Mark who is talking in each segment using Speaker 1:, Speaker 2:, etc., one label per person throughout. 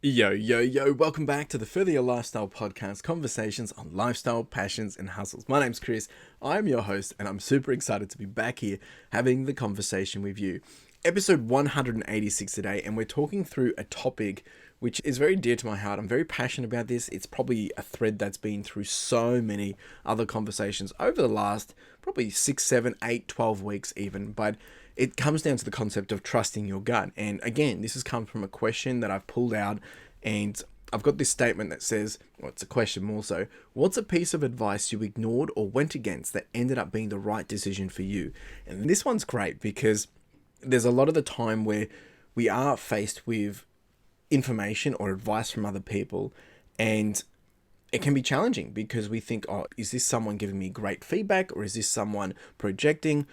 Speaker 1: Yo, welcome back to the Further Your Lifestyle podcast, conversations on lifestyle, passions, and hustles. My name's Chris, I'm your host, and I'm super excited to be back here having the conversation with you. Episode 186 today, and we're talking through a topic which is very dear to my heart. I'm very passionate about this. It's probably a thread that's been through so many other conversations over the last probably 6, 7, 8, 12 weeks even, but it comes down to the concept of trusting your gut. And again, this has come from a question that I've pulled out, and I've got this statement that says, well, it's a question more so, what's a piece of advice you ignored or went against that ended up being the right decision for you? And this one's great because there's a lot of the time where we are faced with information or advice from other people, and it can be challenging because we think, oh, is this someone giving me great feedback, or is this someone projecting?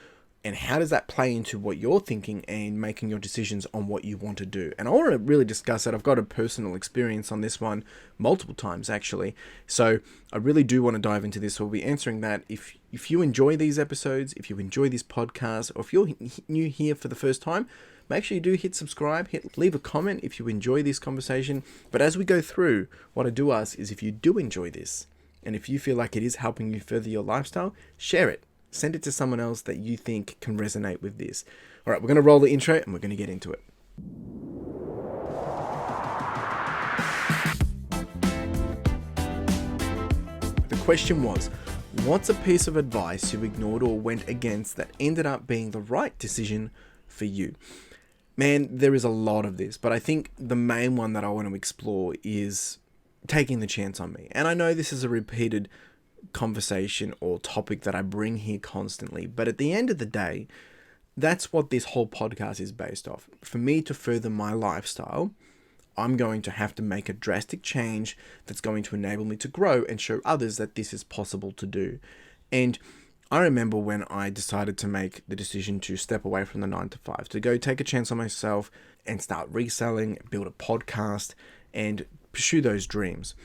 Speaker 1: And how does that play into what you're thinking and making your decisions on what you want to do? And I want to really discuss it. I've got a personal experience on this one multiple times, actually. So I really do want to dive into this. We'll be answering that. If you enjoy these episodes, if you enjoy this podcast, or if you're new here for the first time, make sure you do hit subscribe, leave a comment if you enjoy this conversation. But as we go through, what I do ask is if you do enjoy this, and if you feel like it is helping you further your lifestyle, share it. Send it to someone else that you think can resonate with this. All right, we're going to roll the intro and we're going to get into it. The question was, what's a piece of advice you ignored or went against that ended up being the right decision for you? Man, there is a lot of this, but I think the main one that I want to explore is taking the chance on me. And I know this is a repeated conversation or topic that I bring here constantly, but at the end of the day, that's what this whole podcast is based off. For me to further my lifestyle, I'm going to have to make a drastic change that's going to enable me to grow and show others that this is possible to do. And I remember when I decided to make the decision to step away from the 9 to 5, to go take a chance on myself and start reselling, build a podcast, and pursue those dreams.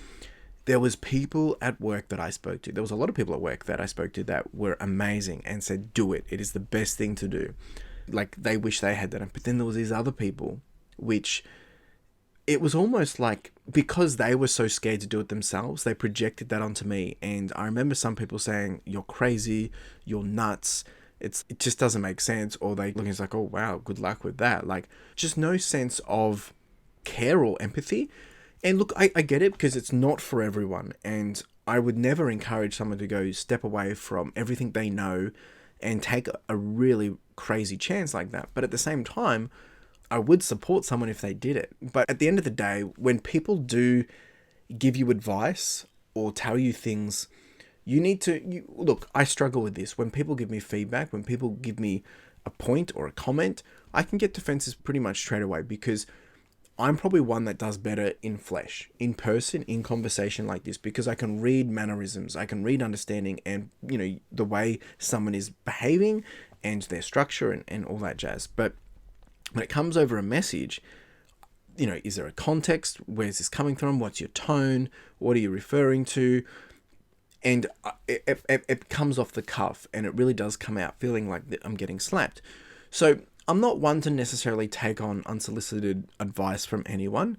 Speaker 1: There was people at work that I spoke to. There was a lot of people at work that I spoke to that were amazing and said, do it. It is the best thing to do. Like, they wish they had that. But then there was these other people, which it was almost like because they were so scared to do it themselves, they projected that onto me. And I remember some people saying, you're crazy, you're nuts, it just doesn't make sense. Or they looking like, oh, wow, good luck with that. Like, just no sense of care or empathy. And look, I get it because it's not for everyone. And I would never encourage someone to go step away from everything they know and take a really crazy chance like that. But at the same time, I would support someone if they did it. But at the end of the day, when people do give you advice or tell you things, you need to... Look, I struggle with this. When people give me feedback, when people give me a point or a comment, I can get defenses pretty much straight away because I'm probably one that does better in flesh, in person, in conversation like this, because I can read mannerisms, I can read understanding and, the way someone is behaving and their structure and all that jazz. But when it comes over a message, is there a context? Where's this coming from? What's your tone? What are you referring to? And it comes off the cuff and it really does come out feeling like I'm getting slapped. So I'm not one to necessarily take on unsolicited advice from anyone.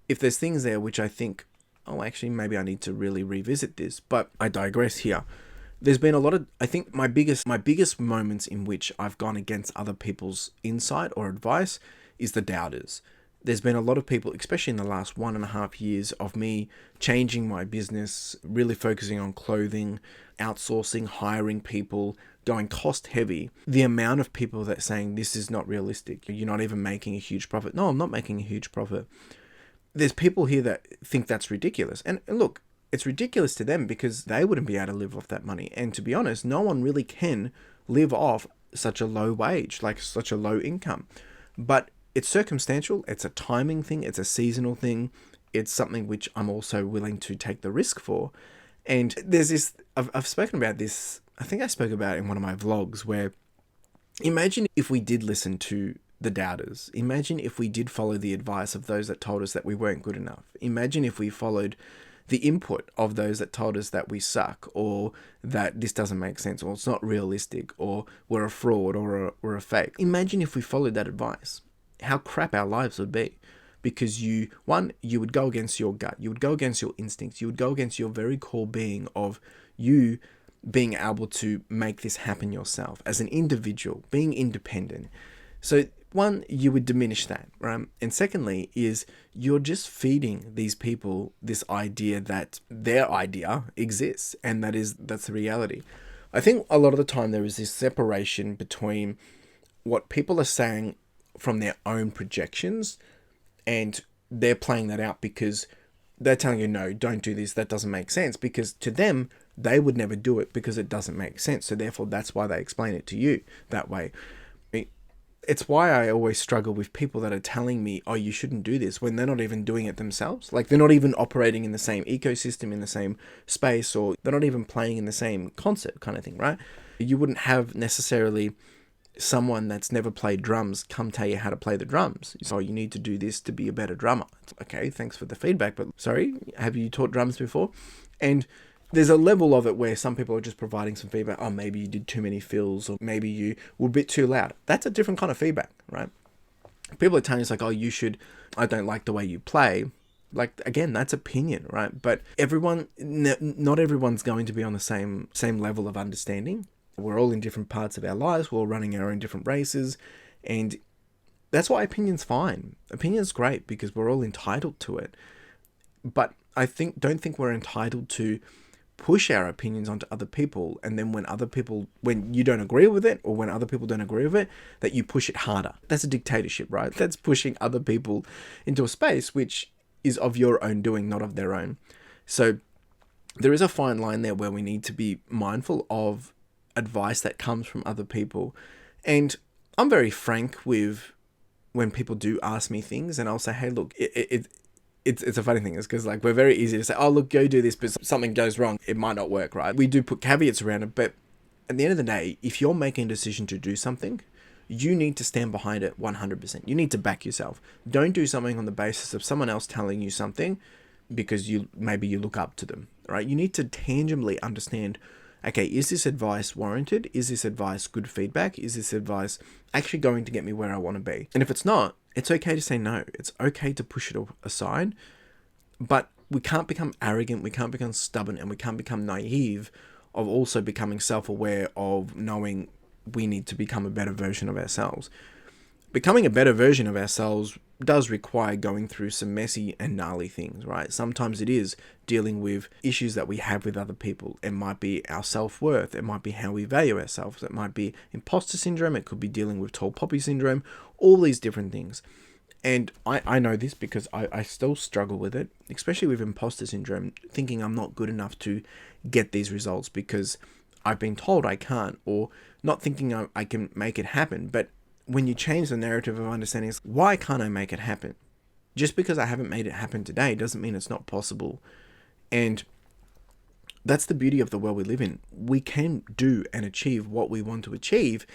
Speaker 1: If there's things there which I think, oh, actually, maybe I need to really revisit this, but I digress here. There's been a lot of, I think my biggest moments in which I've gone against other people's insight or advice is the doubters. There's been a lot of people, especially in the last 1.5 years of me changing my business, really focusing on clothing, outsourcing, hiring people, going cost heavy. The amount of people that saying this is not realistic, you're not even making a huge profit. No, I'm not making a huge profit. There's people here that think that's ridiculous. And look, it's ridiculous to them because they wouldn't be able to live off that money. And to be honest, no one really can live off such a low wage, like such a low income. But it's circumstantial, it's a timing thing, it's a seasonal thing, it's something which I'm also willing to take the risk for. And there's this, I've spoken about this, I think I spoke about it in one of my vlogs, where imagine if we did listen to the doubters. Imagine if we did follow the advice of those that told us that we weren't good enough. Imagine if we followed the input of those that told us that we suck, or that this doesn't make sense, or it's not realistic, or we're a fraud, or we're a fake. Imagine if we followed that advice. How crap our lives would be. because you would go against your gut, you would go against your instincts, you would go against your very core being of you being able to make this happen yourself as an individual, being independent. So one, you would diminish that, right? And secondly is you're just feeding these people this idea that their idea exists, and that's the reality. I think a lot of the time there is this separation between what people are saying from their own projections, and they're playing that out because they're telling you, no, don't do this, that doesn't make sense, because to them, they would never do it because it doesn't make sense. So therefore, that's why they explain it to you that way. It's why I always struggle with people that are telling me, oh, you shouldn't do this, when they're not even doing it themselves. Like, they're not even operating in the same ecosystem, in the same space, or they're not even playing in the same concert kind of thing, right? You wouldn't have necessarily someone that's never played drums come tell you how to play the drums. So you need to do this to be a better drummer. Okay, thanks for the feedback, but sorry, have you taught drums before? And there's a level of it where some people are just providing some feedback. Oh, maybe you did too many fills, or maybe you were a bit too loud. That's a different kind of feedback, right? People are telling us like, oh, I don't like the way you play. Like, again, that's opinion, right? But not everyone's going to be on the same level of understanding. We're all in different parts of our lives. We're all running our own different races. And that's why opinion's fine. Opinion's great because we're all entitled to it. But I don't think we're entitled to push our opinions onto other people, and then when you don't agree with it, or when other people don't agree with it, that you push it harder. That's a dictatorship, right? That's pushing other people into a space which is of your own doing, not of their own. So there is a fine line there where we need to be mindful of advice that comes from other people. And I'm very frank with when people do ask me things, and I'll say, hey, look, it's a funny thing, is because like we're very easy to say, oh, look, go do this, but something goes wrong, it might not work, right? We do put caveats around it, but at the end of the day, if you're making a decision to do something, you need to stand behind it 100%. You need to back yourself. Don't do something on the basis of someone else telling you something because maybe you look up to them, right? You need to tangibly understand, okay, is this advice warranted? Is this advice good feedback? Is this advice actually going to get me where I want to be? And if it's not, it's okay to say no. It's okay to push it aside, but we can't become arrogant, we can't become stubborn, and we can't become naive of also becoming self-aware of knowing we need to become a better version of ourselves. Becoming a better version of ourselves does require going through some messy and gnarly things, right? Sometimes it is dealing with issues that we have with other people. It might be our self-worth. It might be how we value ourselves. It might be imposter syndrome. It could be dealing with tall poppy syndrome, all these different things. And I know this because I still struggle with it, especially with imposter syndrome, thinking I'm not good enough to get these results because I've been told I can't, or not thinking I can make it happen. But when you change the narrative of understanding, why can't I make it happen? Just because I haven't made it happen today doesn't mean it's not possible. And that's the beauty of the world we live in. We can do and achieve what we want to achieve.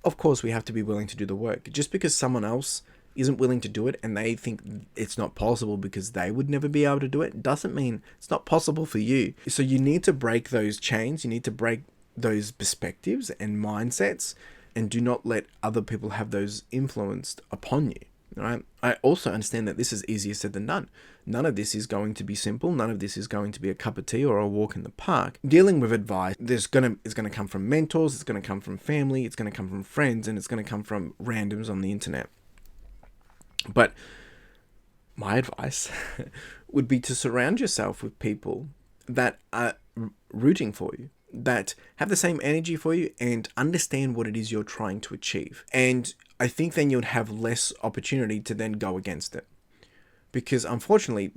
Speaker 1: Of course, we have to be willing to do the work. Just because someone else isn't willing to do it and they think it's not possible because they would never be able to do it, doesn't mean it's not possible for you. So you need to break those chains. You need to break those perspectives and mindsets, and do not let other people have those influenced upon you. Right? I also understand that this is easier said than done. None of this is going to be simple. None of this is going to be a cup of tea or a walk in the park. Dealing with advice, it's going to come from mentors, it's going to come from family, it's going to come from friends, and it's going to come from randoms on the internet. But my advice would be to surround yourself with people that are rooting for you, that have the same energy for you and understand what it is you're trying to achieve. And I think then you'd have less opportunity to then go against it. Because unfortunately,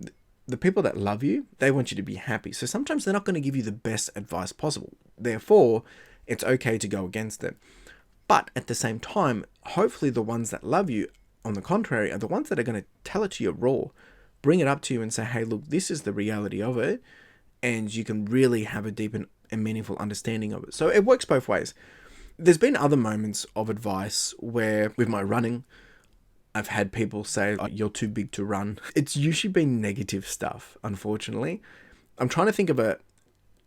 Speaker 1: the people that love you, they want you to be happy. So sometimes they're not going to give you the best advice possible. Therefore, it's okay to go against it. But at the same time, hopefully the ones that love you, on the contrary, are the ones that are going to tell it to you raw, bring it up to you and say, hey, look, this is the reality of it. And you can really have a deep and meaningful understanding of it. So it works both ways. There's been other moments of advice where with my running, I've had people say, oh, you're too big to run. It's usually been negative stuff, unfortunately. I'm trying to think of a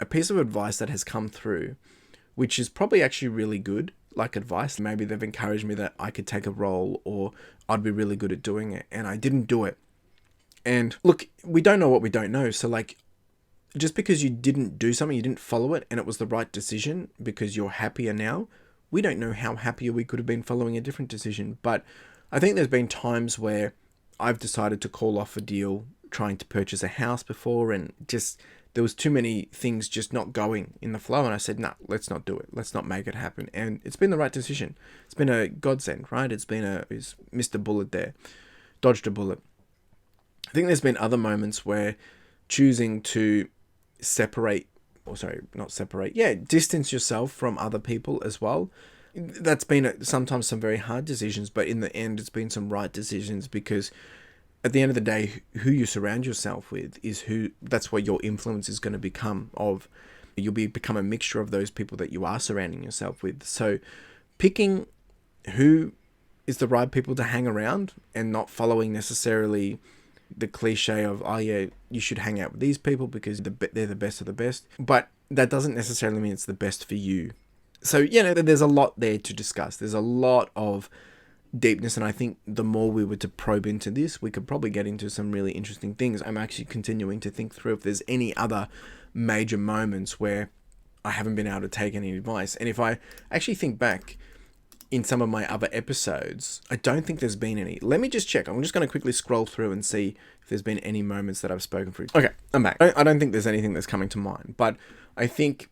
Speaker 1: piece of advice that has come through, which is probably actually really good, like advice. Maybe they've encouraged me that I could take a role or I'd be really good at doing it. And I didn't do it. And look, we don't know what we don't know. So like, just because you didn't do something, you didn't follow it, and it was the right decision because you're happier now, we don't know how happier we could have been following a different decision. But I think there's been times where I've decided to call off a deal trying to purchase a house before, and just there was too many things just not going in the flow, and I said, no, let's not do it. Let's not make it happen. And it's been the right decision. It's been a godsend, right? It's missed a bullet there, dodged a bullet. I think there's been other moments where choosing to distance yourself from other people as well. That's been sometimes some very hard decisions, but in the end, it's been some right decisions, because at the end of the day, who you surround yourself with that's what your influence is going to become of. You'll become a mixture of those people that you are surrounding yourself with. So picking who is the right people to hang around, and not following necessarily the cliche of, oh yeah, you should hang out with these people because they're the best of the best. But that doesn't necessarily mean it's the best for you. So, there's a lot there to discuss. There's a lot of deepness, and I think the more we were to probe into this, we could probably get into some really interesting things. I'm actually continuing to think through if there's any other major moments where I haven't been able to take any advice. And if I actually think back in some of my other episodes, I don't think there's been any. Let me just check. I'm just going to quickly scroll through and see if there's been any moments that I've spoken through. Okay, I'm back. I don't think there's anything that's coming to mind, but I think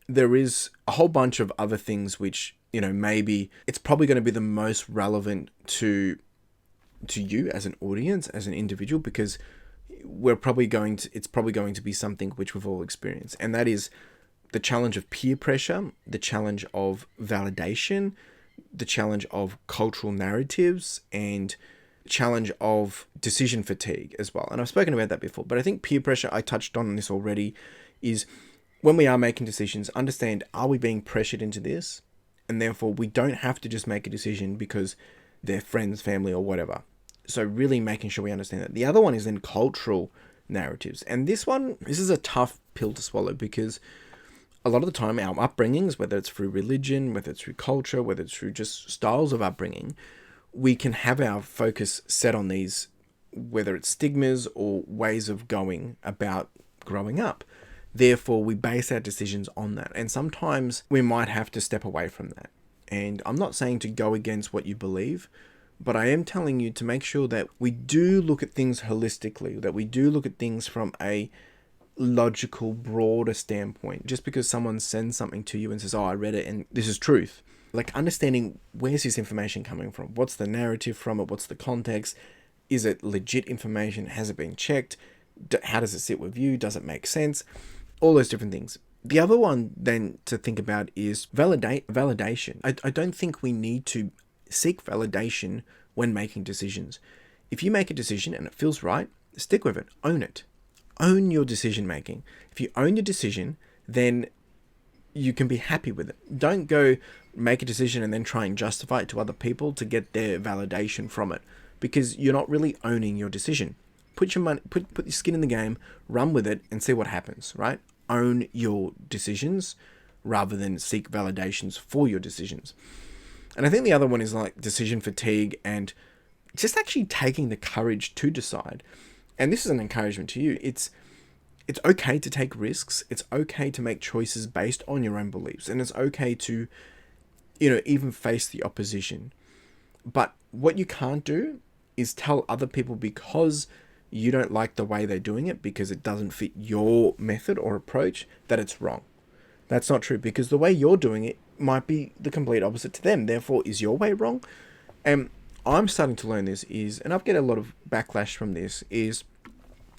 Speaker 1: there is a whole bunch of other things which, maybe it's probably going to be the most relevant to you as an audience, as an individual, because it's probably going to be something which we've all experienced. And that is the challenge of peer pressure, the challenge of validation, the challenge of cultural narratives, and challenge of decision fatigue as well. And I've spoken about that before, but I think peer pressure, I touched on this already, is when we are making decisions, understand, are we being pressured into this? And therefore we don't have to just make a decision because they're friends, family, or whatever. So really making sure we understand that. The other one is then cultural narratives. And this is a tough pill to swallow, because a lot of the time our upbringings, whether it's through religion, whether it's through culture, whether it's through just styles of upbringing, we can have our focus set on these, whether it's stigmas or ways of going about growing up. Therefore, we base our decisions on that. And sometimes we might have to step away from that. And I'm not saying to go against what you believe, but I am telling you to make sure that we do look at things holistically, that we do look at things from a logical, broader standpoint. Just because someone sends something to you and says, oh, I read it and this is truth. Like understanding, where's this information coming from? What's the narrative from it? What's the context? Is it legit information? Has it been checked? How does it sit with you? Does it make sense? All those different things. The other one then to think about is validation. I don't think we need to seek validation when making decisions. If you make a decision and it feels right, stick with it. Own it. Own your decision making. If you own your decision, then you can be happy with it. Don't go make a decision and then try and justify it to other people to get their validation from it, because you're not really owning your decision. Put your money, put your skin in the game, run with it, and see what happens, right? Own your decisions rather than seek validations for your decisions. And I think the other one is like decision fatigue and just actually taking the courage to decide. And this is an encouragement to you. It's okay to take risks. It's okay to make choices based on your own beliefs. And it's okay to, even face the opposition. But what you can't do is tell other people because you don't like the way they're doing it, because it doesn't fit your method or approach, that it's wrong. That's not true, because the way you're doing it might be the complete opposite to them. Therefore, is your way wrong? And I'm starting to learn this and I've get a lot of backlash from this, is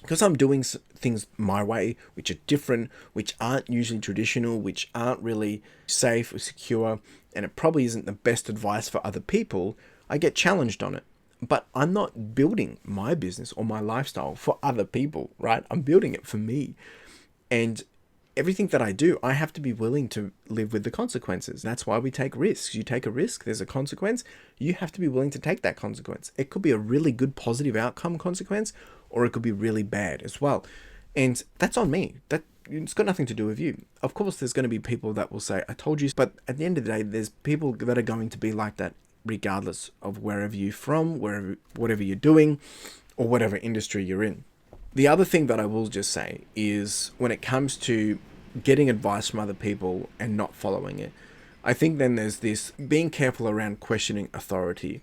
Speaker 1: because I'm doing things my way, which are different, which aren't usually traditional, which aren't really safe or secure, and it probably isn't the best advice for other people, I get challenged on it. But I'm not building my business or my lifestyle for other people, right? I'm building it for me. And everything that I do, I have to be willing to live with the consequences. That's why we take risks. You take a risk, there's a consequence. You have to be willing to take that consequence. It could be a really good positive outcome consequence, or it could be really bad as well. And that's on me. It's got nothing to do with you. Of course, there's going to be people that will say, I told you. But at the end of the day, there's people that are going to be like that regardless of wherever you're from, whatever you're doing. or whatever industry you're in. The other thing that I will just say is when it comes to getting advice from other people and not following it, I think then there's this being careful around questioning authority.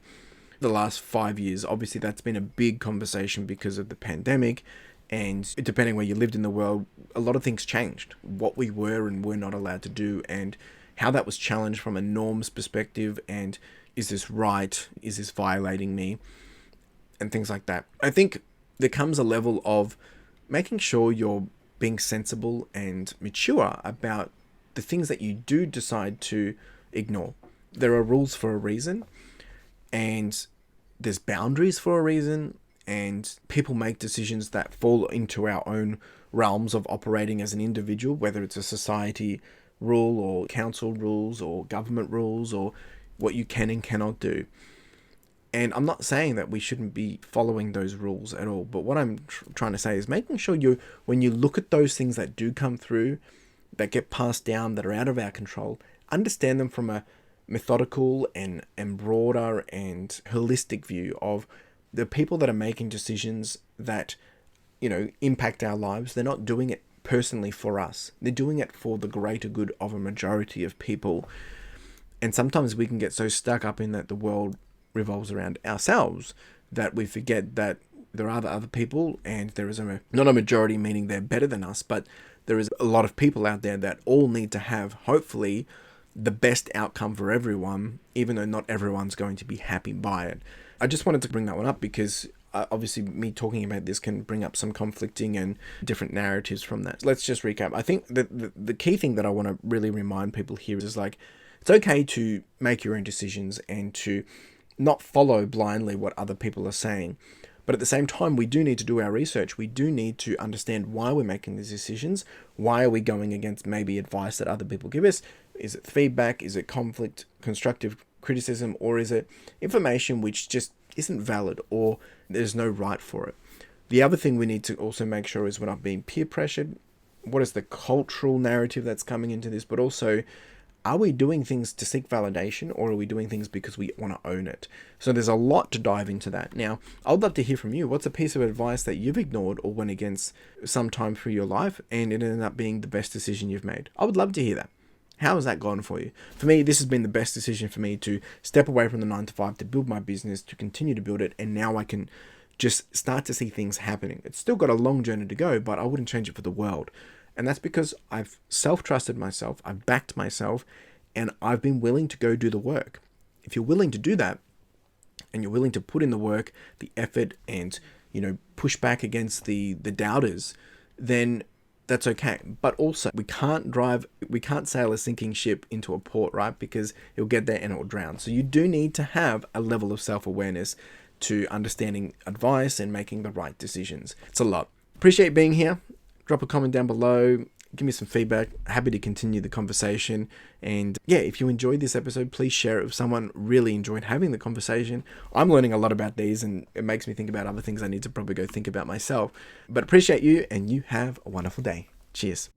Speaker 1: The last 5 years, obviously that's been a big conversation because of the pandemic, and depending where you lived in the world, a lot of things changed. What we were and were not allowed to do, and how that was challenged from a norms perspective, and is this right? Is this violating me? And things like that. I think there comes a level of making sure you're being sensible and mature about the things that you do decide to ignore. There are rules for a reason, and there's boundaries for a reason, and people make decisions that fall into our own realms of operating as an individual, whether it's a society rule or council rules or government rules or what you can and cannot do. And I'm not saying that we shouldn't be following those rules at all, but what I'm trying to say is making sure when you look at those things that do come through, that get passed down, that are out of our control, understand them from a methodical and broader and holistic view of the people that are making decisions that, impact our lives. They're not doing it personally for us. They're doing it for the greater good of a majority of people. And sometimes we can get so stuck up in that the world revolves around ourselves that we forget that there are other people, and there is not a majority meaning they're better than us, but there is a lot of people out there that all need to have, hopefully, the best outcome for everyone, even though not everyone's going to be happy by it. I just wanted to bring that one up because obviously me talking about this can bring up some conflicting and different narratives from that. Let's just recap. I think that the key thing that I want to really remind people here is it's okay to make your own decisions and to not follow blindly what other people are saying. But at the same time, we do need to do our research. We do need to understand why we're making these decisions. Why are we going against maybe advice that other people give us? Is it feedback? Is it conflict, constructive criticism? Or is it information which just isn't valid or there's no right for it? The other thing we need to also make sure is we're not being peer pressured. What is the cultural narrative that's coming into this? But also, are we doing things to seek validation, or are we doing things because we want to own it? So there's a lot to dive into that. Now, I would love to hear from you. What's a piece of advice that you've ignored or went against sometime through your life and it ended up being the best decision you've made? I would love to hear that. How has that gone for you? For me, this has been the best decision for me to step away from the 9 to 5, to build my business, to continue to build it, and now I can just start to see things happening. It's still got a long journey to go, but I wouldn't change it for the world. And that's because I've self-trusted myself, I've backed myself, and I've been willing to go do the work. If you're willing to do that, and you're willing to put in the work, the effort, and push back against the doubters, then that's okay. But also, we can't sail a sinking ship into a port, right? Because it'll get there and it'll drown. So you do need to have a level of self-awareness to understanding advice and making the right decisions. It's a lot. Appreciate being here. Drop a comment down below. Give me some feedback. Happy to continue the conversation. And yeah, if you enjoyed this episode, please share it with someone. Really enjoyed having the conversation. I'm learning a lot about these, and it makes me think about other things I need to probably go think about myself. But appreciate you, and you have a wonderful day. Cheers.